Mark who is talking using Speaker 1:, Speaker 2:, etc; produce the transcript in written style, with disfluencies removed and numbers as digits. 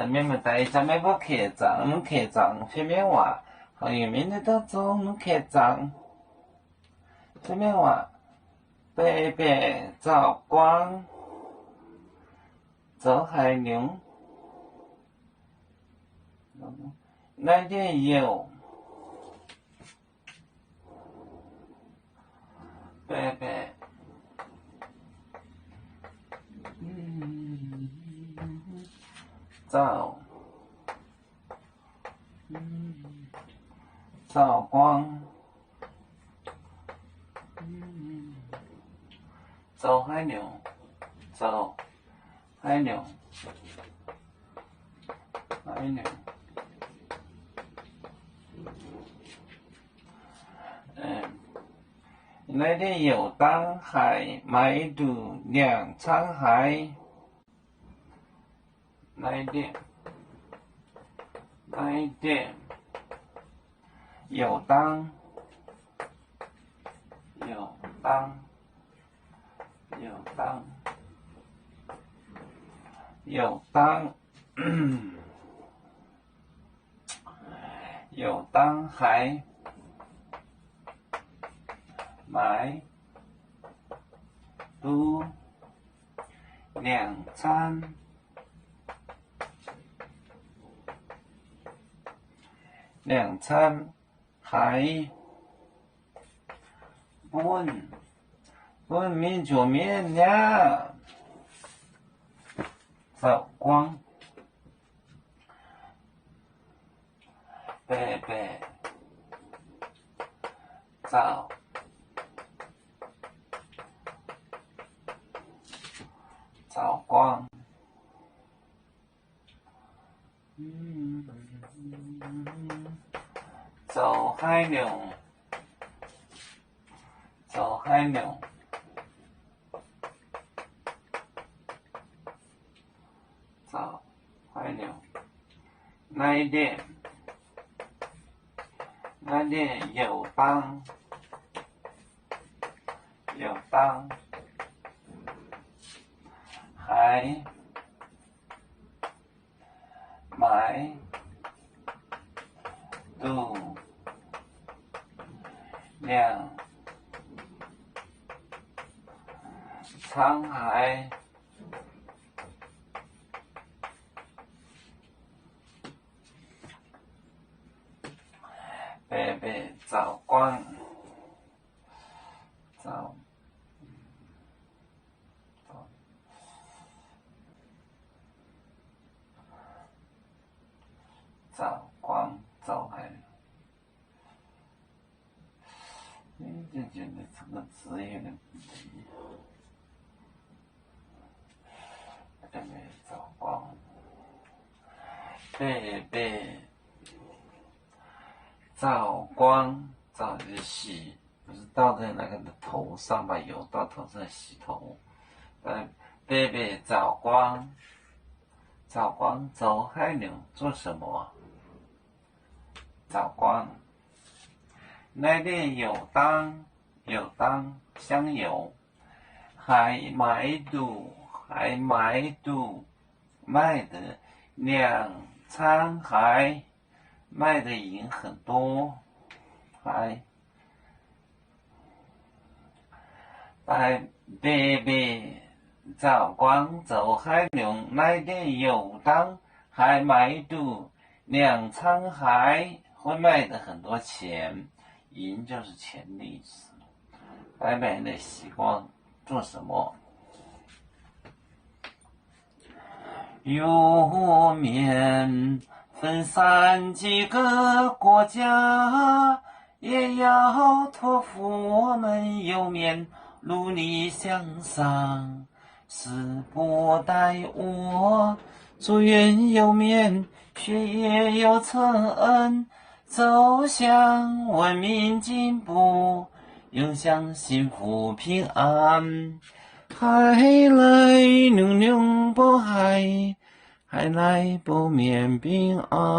Speaker 1: 面目带家没不客帐，客帐phía面话，好有面的当中客帐，phía面话，北北照光，走海牛，来点油，北北。照光，走海牛，走海牛，海牛，来点油当海，买肚两沧海，来点有当海买肚两沧海问面就面呀，照光北北照光，走海牛，来点有当海买肚两沧海北北照光，照光照海。就觉得这个词有点不对，北北照光，北北照光，照就是洗，不是倒在那个的头上，把油倒头上洗头。北北照光，走海牛做什么？照光。来点有当香油，还买肚卖的两沧海，卖的已经很多，还北北照光走海牛，来点有当还买肚两沧海，会卖的很多钱。银就是钱的意思。北北的习惯做什么？有面分散几个国家，也要托付我们有面努力向上，时不待我祝愿有面学业有成，走向文明进步，永享幸福平安。海来牛牛不海，海来不免平安。